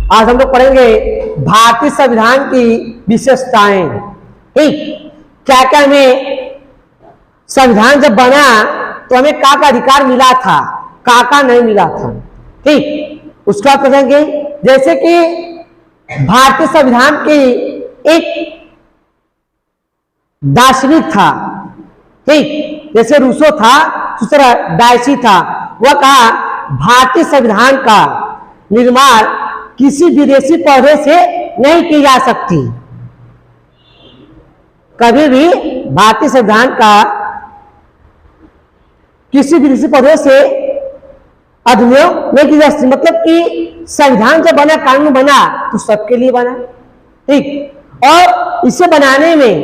आज हम लोग पढ़ेंगे भारतीय संविधान की विशेषताएं। ठीक, क्या क्या हमें संविधान जब बना तो हमें का अधिकार मिला था, का नहीं मिला था। ठीक, उसका पढ़ेंगे। जैसे कि भारतीय संविधान की एक दार्शनिक था, ठीक, जैसे रूसो था, दूसरा डायसी था। वह कहा भारतीय संविधान का निर्माण किसी विदेशी पौधे से नहीं की जा सकती। कभी भी भारतीय संविधान का किसी विदेशी पौधे से अधिनियम नहीं की जा सकती। मतलब कि संविधान जब बना, कानून बना तो सबके लिए बना। ठीक, और इसे बनाने में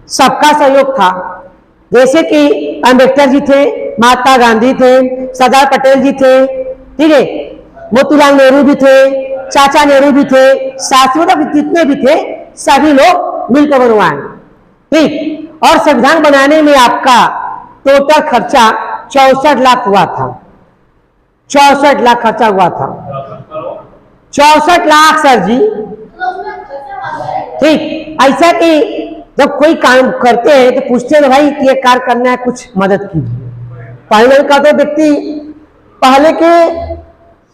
सबका सहयोग था। जैसे कि अंबेडकर जी थे, महात्मा गांधी थे, सरदार पटेल जी थे, ठीक है, मोतीलाल नेहरू भी थे, चाचा नेहरू भी थे, शास्त्री जितने भी थे सभी लोग मिलकर बनवाए। ठीक, और संविधान बनाने में आपका टोटल खर्चा 64 लाख हुआ था। 64 लाख खर्चा हुआ था। 64 लाख सर जी। ठीक, ऐसा कि जब कोई काम करते हैं तो पूछते हैं भाई कि ये कार्य करना है, कुछ मदद कीजिए। पहले कहते व्यक्ति, पहले के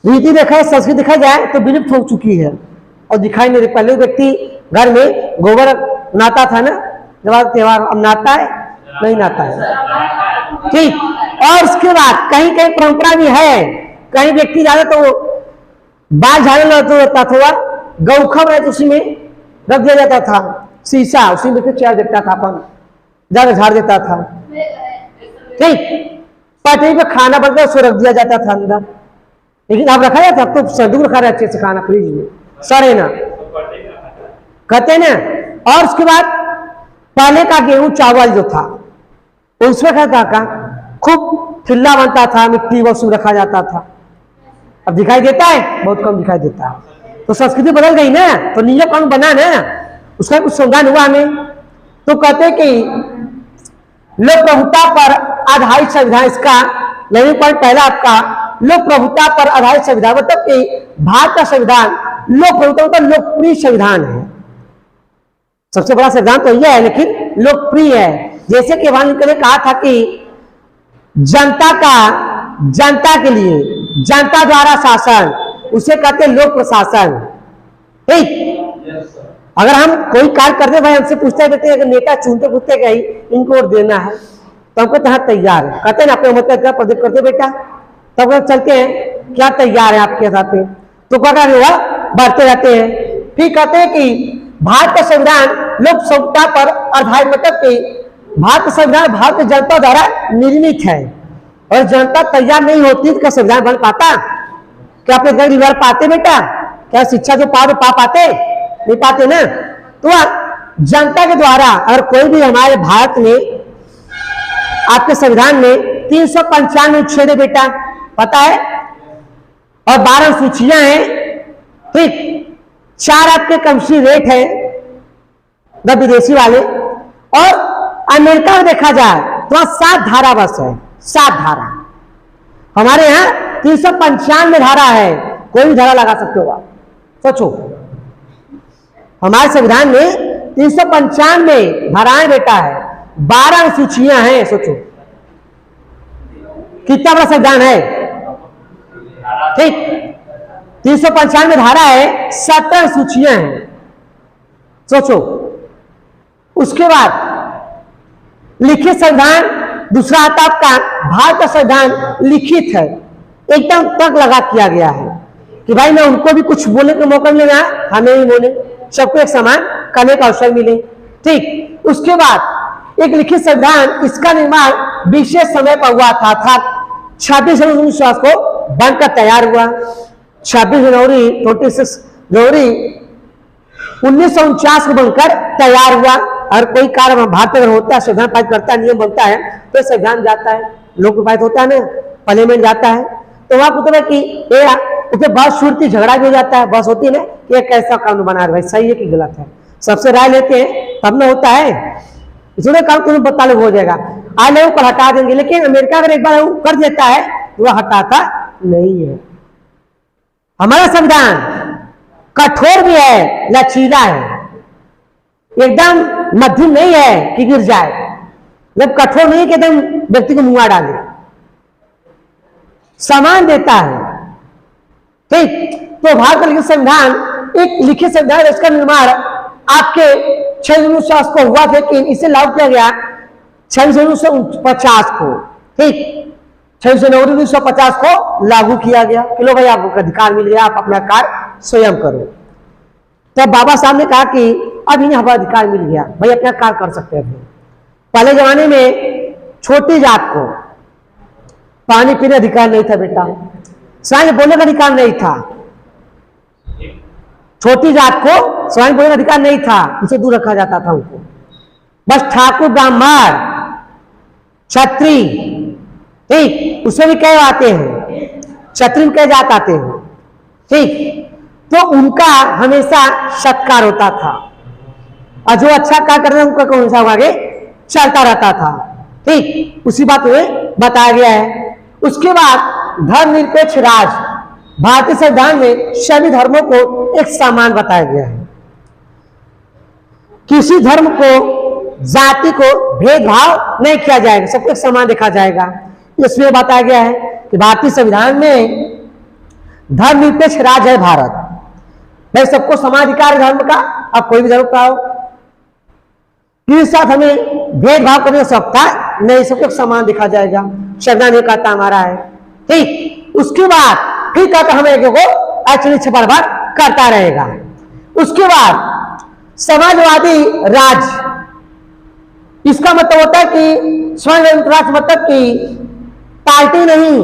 रीति देखा है, संस्कृति देखा जाए तो विलुप्त हो चुकी है और दिखाई नहीं रही। पहले व्यक्ति घर में गोबर नाता था ना, जब त्योहार, अब नाता है नहीं नाता है। ठीक, और उसके बाद कहीं कहीं परंपरा भी है, कहीं व्यक्ति ज्यादा तो बाल झाड़ने लगता था, गौखा में तो उसी में रख दिया जाता था, शीशा उसी में फिर चार देता था, अपन ज्यादा झाड़ देता था। ठीक, पटरी पे खाना बनकर उसको रख दिया जाता था अंदर, लेकिन अब रखा जाता, अब तो संदूक रखा रहता अच्छे से खाना फ्रिज में, सड़े ना कहते ना। और उसके बाद पहले का गेहूं चावल जो था उसमें कहता का खूब ठिल्ला बनता था, मिट्टी उसमें रखा जाता था। अब दिखाई देता है, बहुत कम दिखाई देता है। तो संस्कृति बदल गई ना, तो नियम कानून बना ना, उसका कुछ समाधान हुआ हमें। तो कहते कि लोक प्रभुता पर आधारित संविधान, इसका नहीं पॉइंट पहला आपका लोक प्रभुता पर आधारित संविधान, मतलब कि भारत का संविधान लोक प्रभुता मतलब लोकप्रिय संविधान है। सबसे बड़ा संविधान तो यह है, लेकिन लोकप्रिय है। जैसे कि वाल्मीकि ने कहा था कि जनता का, जनता के लिए, जनता द्वारा शासन, उसे कहते लोक प्रशासन। ठीक, अगर हम कोई कार्य करते भाई, हमसे पूछते रहते हैं, अगर नेता चुनते पूछते कि इनको वोट देना है तो हमको तहाँ तैयार है, कहते हैं ना अपने मत क्या प्रोजेक्ट करते बेटा, तब चलते हैं क्या तैयार है आपके साथ पे, तो क्या हुआ बढ़ते रहते हैं। फिर कहते हैं कि भारत का संविधान लोक समता पर आधारित, मतलब कि भारत का संविधान भारत की जनता द्वारा निर्मित है, और जनता तैयार नहीं होती तो संविधान बन पाता? क्या अपने घर व्यवहार पाते बेटा? क्या शिक्षा जो पा पाते? नहीं पाते ना। तो जनता के द्वारा, अगर कोई भी हमारे भारत में आपके संविधान में 395 अनुच्छेद है बेटा, पता है, और 12 सूचियां हैं। ठीक, 4 आपके कमर्शियल रेट है विदेशी वाले, और अमेरिका में देखा जाए तो 7 धारा बस है, 7 धारा। हमारे यहाँ 395 धारा है, कोई भी धारा लगा सकते हो आप। सोचो, हमारे संविधान में 395 धाराएं बेटा है, 12 सूचियां हैं। सोचो कितना बड़ा संविधान है। ठीक, 395 धारा है, 17 सूचियां हैं। सोचो, उसके बाद लिखित संविधान दूसरा आता आपका, भारत का संविधान लिखित है, एकदम तक लगा किया गया है कि भाई ना उनको भी कुछ बोलने का मौका मिलेगा, हमें भी बोले, सबको एक समान करने का अवसर मिले। ठीक, उसके बाद एक लिखित संविधान, इसका निर्माण विशेष समय पर हुआ था, 26 जनवरी 1949 को बनकर तैयार हुआ। 26 जनवरी 26 जनवरी 1949 को बनकर तैयार हुआ। और कोई कार्य भारत में होता है, संविधान पारित करता है, नियम बनता है, तो संविधान जाता है, लोक पारित होता है ना, पार्लियामेंट जाता है, तो वहां पूछते हैं कि उसे बहुत शुरुती झगड़ा भी हो जाता है, बस होती है ना कि कैसा कानून बना रहे, भाई सही है कि गलत है, सबसे राय लेते हैं तब ना होता है। इसलिए काम तुम्हें बता हो जाएगा, आज लोग पर हटा देंगे, लेकिन अमेरिका अगर एक बार कर देता है तो वह हटाता नहीं है। हमारा संविधान कठोर भी है, लचीला है, एकदम मध्यम नहीं है कि गिर जाए, मतलब कठोर नहीं कि एकदम व्यक्ति को मुआ डाले, सम्मान देता है। ठीक, तो भारत का लिखित संविधान एक लिखित संविधान, इसका निर्माण आपके 6 जनवरी 1950 को हुआ था, कि इसे लागू किया गया 26 जनवरी 1950 को। ठीक, 26 जनवरी 1950 को लागू किया गया कि लो भाई आपको अधिकार मिल गया, आप अपना कार्य स्वयं करो। तब बाबा साहब ने कहा कि अब इन्हें हमारा अधिकार मिल गया, भाई अपना कार्य कर सकते हैं। पहले जमाने में छोटी जात को पानी पीने अधिकार नहीं था बेटा, स्वयं बोलने का अधिकार नहीं था, छोटी जात को स्वयं बोलने का अधिकार नहीं था, उसे दूर रखा जाता था उनको। बस ठाकुर, ब्राह्मण, क्षत्रिय, ठीक, उसमें भी कई आते हैं, क्षत्रिय कई जात आते हैं। ठीक, तो उनका हमेशा सत्कार होता था, और जो अच्छा कार्य करते उनका कौन सा आगे चलता रहता था। ठीक, उसी बात में बताया गया है। उसके बाद धर्मनिरपेक्ष राज, भारतीय संविधान में सभी धर्मों को एक समान बताया गया है, किसी धर्म को, जाति को भेदभाव नहीं किया जाएगा, सबको एक समान देखा जाएगा। इसमें बताया गया है कि भारतीय संविधान में धर्मनिरपेक्ष राज है भारत, भाई सबको समान अधिकार धर्म का, अब कोई भी धर्म का हो, किसी साथ हमें भेदभाव करने की आवश्यकता नहीं, सबको समान दिखा जाएगा, संविधान ये कहता हमारा है। ठीक, उसके बाद फिर कहता हमें एक्चुअली बर्बाद करता रहेगा। उसके बाद समाजवादी राज, इसका मतलब होता है कि समाजवादी राज मतलब कि पार्टी नहीं,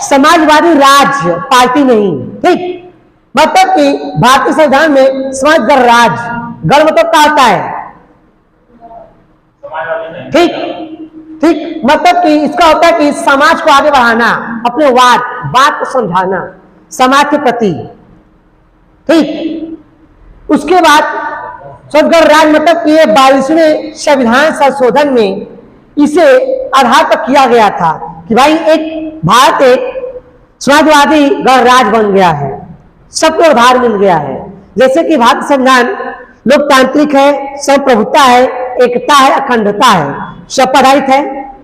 समाजवादी राज्य पार्टी नहीं। ठीक, मतलब कि भारतीय संविधान में समाज गणराज, गण मतलब क्या होता है, ठीक, ठीक, मतलब कि इसका होता है कि समाज को आगे बढ़ाना, अपने बात को समझाना समाज के प्रति। ठीक, उसके बाद गणराज मतलब कि 22वें संविधान संशोधन में इसे आधार पर किया गया था कि भाई एक भारत एक समाजवादी गणराज बन गया है, सबको आधार मिल गया है। जैसे कि भारत संविधान लोकतांत्रिक है, संप्रभुता है, एकता है, अखंडता है, सब आधारित है,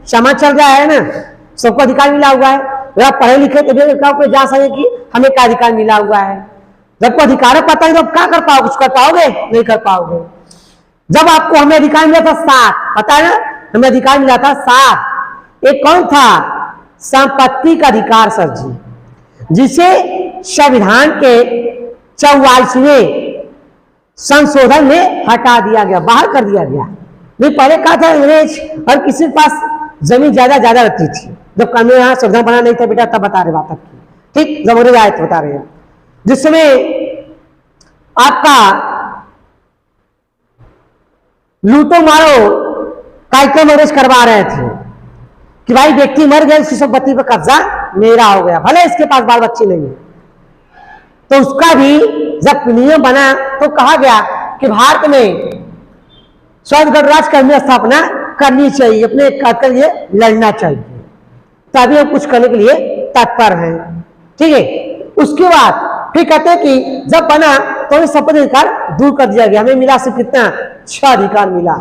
समाज चल रहा है ना, सबको अधिकार मिला हुआ है। अगर आप पढ़े लिखे तो जा सके कि हमें क्या अधिकार मिला हुआ है। जब अधिकार पता है तो क्या कर पाओगे, कुछ कर पाओगे नहीं कर पाओगे। जब आपको हमें अधिकार मिला था 7, पता है ना, हमें अधिकार मिला था 7, एक कौन था, संपत्ति का अधिकार सर जी, जिसे संविधान के 44वें संशोधन में हटा दिया गया, बाहर कर दिया गया। नहीं पहले कहा था अंग्रेज और किसी के पास जमीन ज्यादा रहती थी, जब कानून यहाँ संविधान बना नहीं था बेटा, तब बता रहे बात आपकी। ठीक, जब अंग्रेज आए थे बता रहे हैं, जिसमें आपका लूटो मारो कार्यक्रम अंग्रेज करवा रहे थे कि भाई व्यक्ति मर गया, उसकी संपत्ति पर कब्जा मेरा हो गया, भले इसके पास बाल बच्चे नहीं है। तो उसका भी जब नियम बना तो कहा गया कि भारत में स्वयं गणराज्य की स्थापना करनी चाहिए, अपने कर लिए लड़ना चाहिए, तभी हम कुछ करने के लिए तत्पर हैं। ठीक है, उसके बाद फिर कहते हैं कि जब बना तो हमें संपत्ति अधिकार दूर कर दिया गया, हमें मिला सिर्फ कितना 6 अधिकार मिला,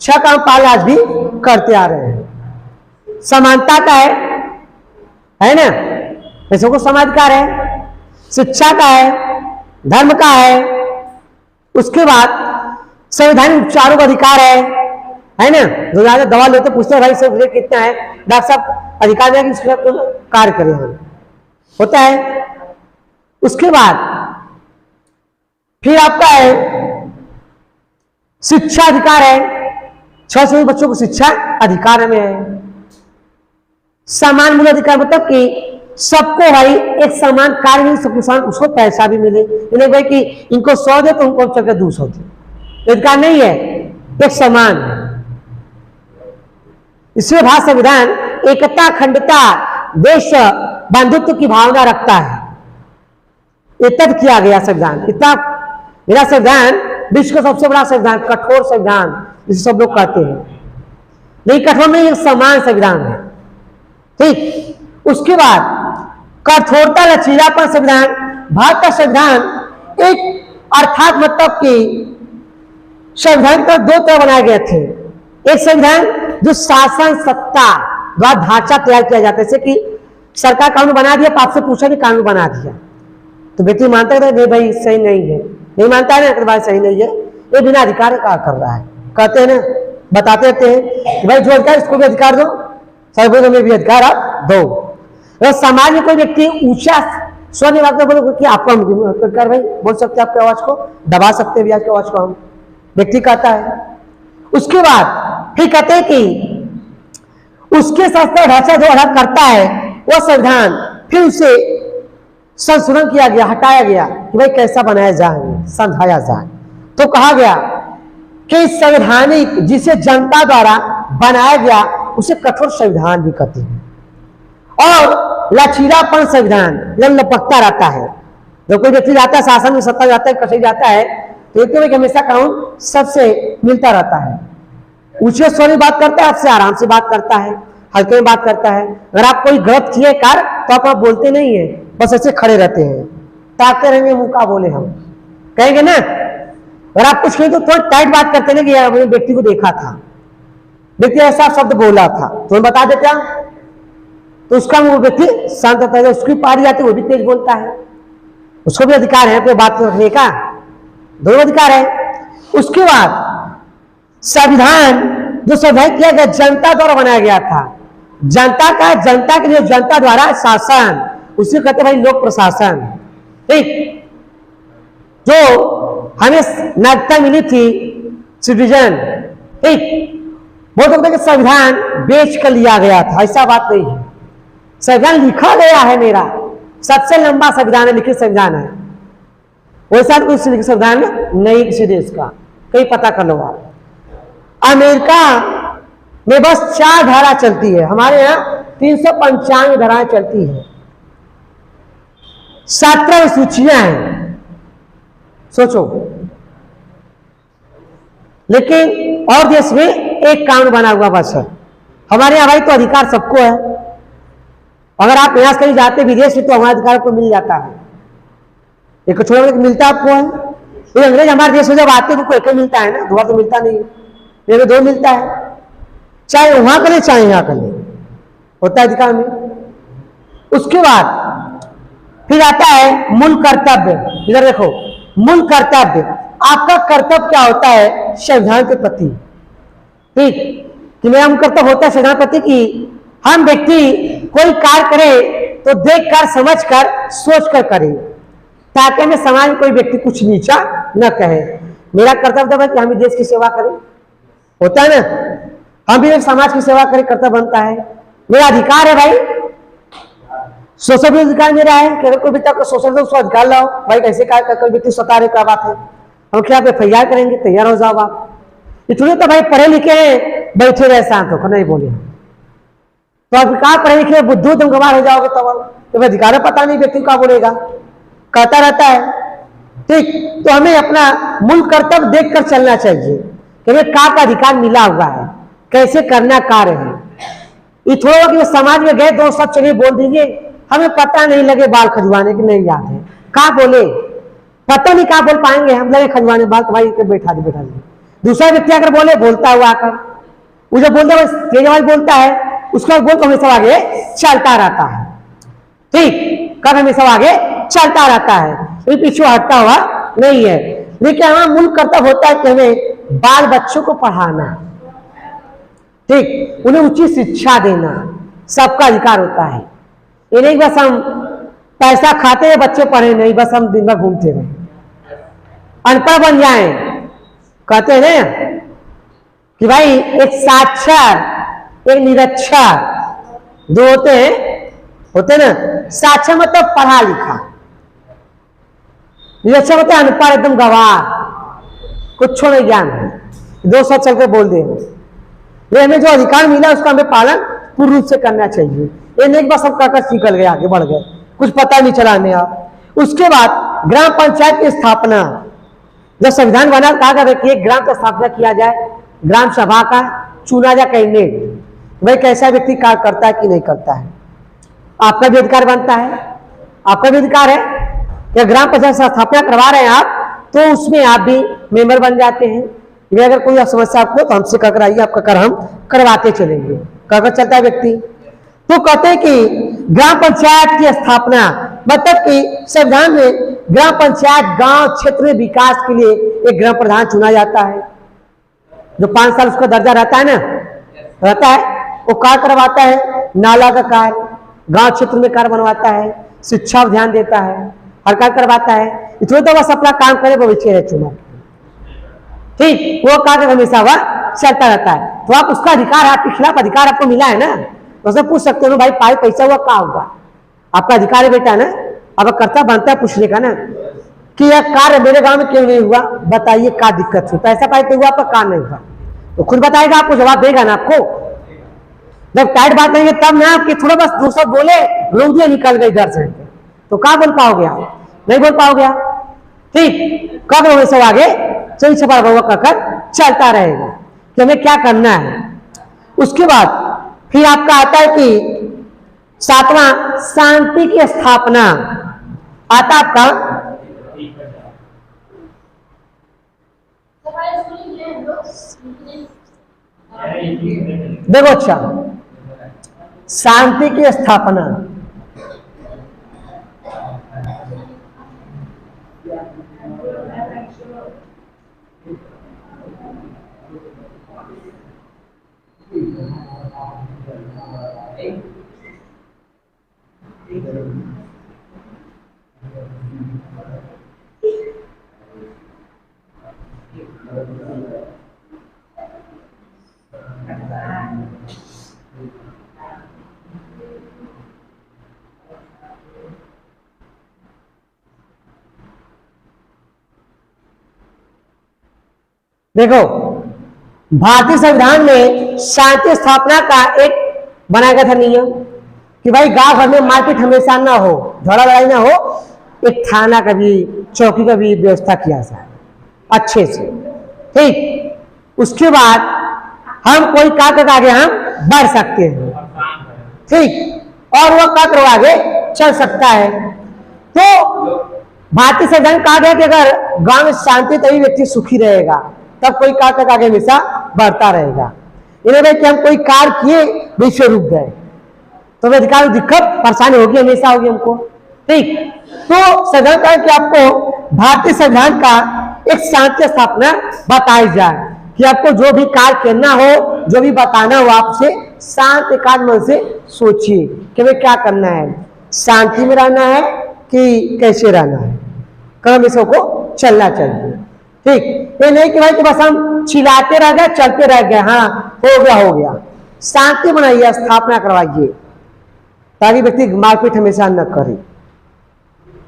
6 काम पाल आज भी करते आ रहे हैं। समानता का है ना, ऐसे को समाधिकार है, शिक्षा का है, धर्म का है, उसके बाद संवैधानिक उपचारों का अधिकार है ना, जो ज्यादा दवा लेते पूछते भाई सब रेट कितना है, डॉक्टर साहब अधिकार है कि इसके कार्य करें हम, होता है। उसके बाद फिर आपका है शिक्षा अधिकार है, 6 से बच्चों को शिक्षा अधिकार में है। समान मूल्य अधिकार मतलब कि सबको भाई एक समान कार्य मिले, सबको समान उसको पैसा भी मिले, नहीं भाई कि इनको 100 दे तो उनको चलकर 200 दे, अधिकार नहीं है, एक समान है। इसलिए भारत संविधान एकता, अखंडता, देश बंधुत्व की भावना रखता है, ये तब किया गया संविधान। इतना मेरा संविधान विश्व का सबसे बड़ा संविधान, कठोर संविधान जिसे सब लोग कहते हैं, नहीं कठोर नहीं, एक समान संविधान है। ठीक, उसके बाद कठोरता, लचीलापन संविधान, भारत का संविधान एक अर्थात मतलब कि संविधान का दो तरह बनाए गए थे। एक संविधान जो शासन सत्ता द्वारा ढांचा तैयार किया जाता है, जैसे कि सरकार कानून बना दिया, आपसे पूछा कि कानून बना दिया, तो व्यक्ति मानता है नहीं भाई सही नहीं है, नहीं मानता है ना, बात सही नहीं है, ये बिना अधिकार का कर रहा है, कहते हैं ना, बताते रहते हैं कि भाई जो अधिकार इसको भी अधिकार दो, सर्वोच्च में भी अधिकार आप दो। और समाज में कोई व्यक्ति ऊंचा स्वर नहीं बात बोलो कि आपको हम कर भाई बोल सकते हैं, आपकी आवाज को दबा सकते हैं, आपकी आवाज को हम, व्यक्ति कहता है। उसके बाद फिर कहते हैं कि उसके साथ ढांचा जो अलग करता है वह संविधान, फिर उसे संशोधन किया गया, हटाया गया कि भाई कैसा बनाया जाए, समझाया जाए। तो कहा गया कि संवैधानिक जिसे जनता द्वारा बनाया गया उसे कठोर संविधान भी कहते हैं, और लचीलापन संविधान जब लपकता रहता है, जब कोई व्यक्ति जाता है शासन में, सत्ता जाता है, कचहरी जाता है, तो एक हमेशा कानून सबसे मिलता रहता है, ऊंचे स्वर में बात करता है, आपसे आराम से बात करता है, हल्के में बात करता है। अगर आप कोई गलत किए कार तो आप बोलते नहीं है, बस ऐसे खड़े रहते हैं, ताकते रहेंगे, मुंह का बोले हम कहेंगे ना। अगर आप कुछ कहें तो थोड़ा टाइट बात करते ना कि यार मैंने व्यक्ति को देखा था, व्यक्ति ऐसा शब्द बोला था, तो बता देते हैं, तो उसका वो व्यक्ति शांत रहता है। उसकी पारी आती है वो भी तेज बोलता है, उसको भी अधिकार है अपनी बात रखने का, दोनों अधिकार है। उसके बाद संविधान जो संविधान किया गया जनता द्वारा बनाया गया था, जनता का, जनता के लिए जनता द्वारा शासन, उसे कहते भाई लोक प्रशासन। ठीक, जो हमें नागरिकता मिली थी, सिटीजन, ठीक, वो तो कहते संविधान बेच कर लिया गया था, ऐसा बात नहीं है। संविधान लिखा गया है, मेरा सबसे लंबा संविधान है, लिखित संविधान है, वैसा कोई संविधान नहीं किसी देश का, कहीं पता कर लो आप। अमेरिका में बस 4 धारा चलती है, हमारे यहाँ 395 धाराएं चलती है, 17 सूचियां हैं, सोचो। लेकिन और देश में एक कानून बना हुआ बस है, हमारे यहाँ भाई तो अधिकार सबको है। अगर आप यहाँ से कहीं जाते विदेश में तो हमारा अधिकार को मिल जाता है, एक छोटा मिलता आपको है। तो अंग्रेज हमारे देश में जब आते हैं उनको एक मिलता है ना, दुआ तो मिलता नहीं है, मेरे 2 मिलता है, चाहे वहां कर ले चाहे यहाँ कर ले, होता है अधिकार में। उसके बाद फिर आता है मूल कर्तव्य। इधर देखो, मूल कर्तव्य, आपका कर्तव्य क्या होता है संविधान के प्रति, ठीक, कि मेरा मूल कर्तव्य होता है संविधान के प्रति कि हम व्यक्ति कोई कार्य करे तो देखकर, समझकर, सोचकर करें, ताकि हमें समाज में कोई व्यक्ति कुछ नीचा न कहे। मेरा कर्तव्य है कि हम देश की सेवा करें, होता है ना, हम भी समाज की सेवा करें, कर्तव्य बनता है। मेरा अधिकार है भाई, सोशल अधिकार मेरा है कि अगर कोई व्यक्ति आपको सोशल उसको अधिकार लाओ, भाई कैसे कोई व्यक्ति सता रहे, क्या बात है, हम क्या FIR करेंगे, तैयार हो जाओ आप। इतने तो भाई पढ़े लिखे हैं, बैठे रहे शांत होकर, नहीं बोले तो आप कहा पढ़े लिखे बुद्धू, तुम गवार हो जाओगे, तो अधिकार पता नहीं व्यक्ति क्या बोलेगा, कहता रहता है। ठीक, तो हमें अपना मूल कर्तव्य देखकर चलना चाहिए कि हमें का अधिकार मिला हुआ है, कैसे करना कार्य है। ये थोड़ा कि समाज में गए 2 शब्द चलिए बोल दीजिए, हमें पता नहीं लगे बाल खजवाने की, नहीं याद है का बोले, पता नहीं क्या बोल पाएंगे, हम लगे खजवाने बाल, तो भाई बैठा दी। दूसरा व्यक्ति अगर बोले, बोलता हुआ आकर, वो जब बोलता है तेज आवाज बोलता है, उसका बोल तो हमेशा आगे चलता रहता है। ठीक, कब हमेशा आगे चलता रहता है, ये पीछे हटता हुआ नहीं है। लेकिन हमारा मूल कर्तव्य होता है कि हमें बाल बच्चों को पढ़ाना, ठीक, उन्हें उचित शिक्षा देना, सबका अधिकार होता है। ये नहीं बस हम पैसा खाते हैं बच्चे पढ़े नहीं, बस हम दिन भर घूमते रहे, अनपढ़ बन जाए। कहते हैं ना कि भाई एक साक्षर एक निरक्षर दो होते ना। साक्षर मतलब पढ़ा लिखा, निरक्षर मतलब अनपढ़, एकदम गवार, कुछ नहीं ज्ञान है, 2 शब्द चल के बोल दे। हमें जो अधिकार मिला उसका हमें पालन पूर्ण रूप से करना चाहिए। ये नहीं बस हम कहकर निकल गए, आगे बढ़ गए, कुछ पता नहीं चला हमें। आप उसके बाद ग्राम पंचायत की स्थापना, जब संविधान बना कहा गया कि एक ग्राम का स्थापना किया जाए, ग्राम सभा का चुना जाए कैंडिडेट, भाई कैसा व्यक्ति कार्य करता है कि नहीं करता है, आपका भी अधिकार बनता है, आपका भी अधिकार है। या ग्राम पंचायत स्थापना करवा रहे हैं आप, तो उसमें आप भी मेंबर बन जाते हैं। ये अगर कोई समस्या आपको तो हमसे कहकर आइए, आपका कर हम करवाते चलेंगे, कहकर चलता है व्यक्ति। तो कहते हैं कि ग्राम पंचायत की स्थापना मतलब कि संविधान में ग्राम पंचायत गांव क्षेत्र में विकास के लिए एक ग्राम प्रधान चुना जाता है, जो 5 साल उसका दर्जा रहता है ना, रहता है। वो कार्य करवाता है, नाला का कार्य, गांव क्षेत्र में कार्य बनवाता है, शिक्षा पर ध्यान देता है, हर कार्य करवाता है। इतना तो बस अपना काम करे, भविष्य है चुना, ठीक, वो कार्य हमेशा वह चलता रहता है। तो आप उसका अधिकार, आपके खिलाफ अधिकार आपको मिला है ना, तो उससे पूछ सकते हो भाई पाई पैसा हुआ क्या होगा, आपका अधिकार है बेटा ना। अब कर्ता बनता है पूछने का ना कि यह कार्य मेरे गांव में क्यों नहीं हुआ, बताइए क्या दिक्कत हुई, पैसा पाई तो हुआ, आपका काम नहीं हुआ, तो खुद बताएगा, आपको जवाब देगा ना। आपको जब टाइट बात नहीं है तब ना आपके थोड़ा बस दूसरा बोले रोगियां निकल गई घर से, तो क्या बोल पाओगे आप, नहीं बोल पाओगे आप, ठीक। कब होने से आगे चोरी छपा हुआ कहकर चलता रहेगा कि हमें क्या करना है। उसके बाद फिर आपका आता है कि 7वां शांति की स्थापना आता आपका। देखो अच्छा, शांति की स्थापना देखो, भारतीय संविधान में शांति स्थापना का एक बनाया गया था नियम कि भाई गांव भर में मारपीट हमेशा ना हो, झगड़ा लड़ाई ना हो, एक थाना का भी, चौकी का भी व्यवस्था किया जाए अच्छे से, ठीक। उसके बाद हम कोई कार्य के आगे हम बढ़ सकते हैं, ठीक, और वह कार्य आगे चल सकता है। तो भारतीय संविधान कहा गया कि अगर गांव में शांति तभी व्यक्ति सुखी रहेगा, तब कोई कार्य तक आगे हमेशा बढ़ता रहेगा। इन्हें भाई कि हम कोई कार्य किए बीच में रुक गए तो अधिकार दिक्कत परेशानी होगी, हमेशा होगी हमको, ठीक। तो संविधान कहा कि आपको भारतीय संविधान का एक शांति स्थापना बताई जाए कि आपको जो भी कार्य करना हो, जो भी बताना हो, आपसे शांत एकांत मन से सोचिए कि हमें क्या करना है, शांति में रहना है कि कैसे रहना है, क्रम को चलना चाहिए, ठीक। ये नहीं कि भाई कि बस हम चिल्लाते रह गए, चलते रह गए, हाँ हो गया हो गया। शांति बनाइए, स्थापना करवाइए ताकि व्यक्ति मारपीट हमेशा न करे।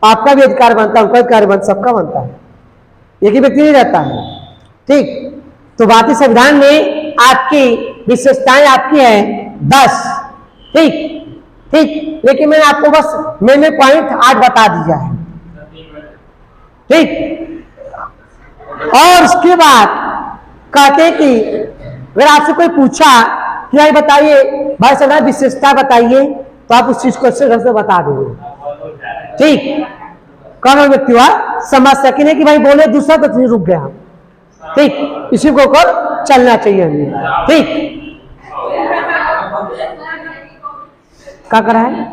आपका भी अधिकार बनता है, उनका अधिकार बनता, सबका बनता है, एक ही व्यक्ति नहीं रहता है, ठीक। तो भारतीय संविधान में आपकी विशेषताएं आपकी हैं 10, ठीक ठीक, लेकिन मैंने आपको बस मैंने पॉइंट 8 बता दिया है, ठीक। और उसके बाद कहते कि अगर आपसे कोई पूछा कि भाई बताइए भाई संविधान विशेषता बताइए, तो आप उस चीज को अच्छे ढंग से बता देंगे, ठीक। कौन व्यक्ति हुआ समझ सके नहीं कि भाई बोले दूसरा तो रुक गया, ठीक, इसी को कर चलना चाहिए हमें, ठीक। क्या करा है।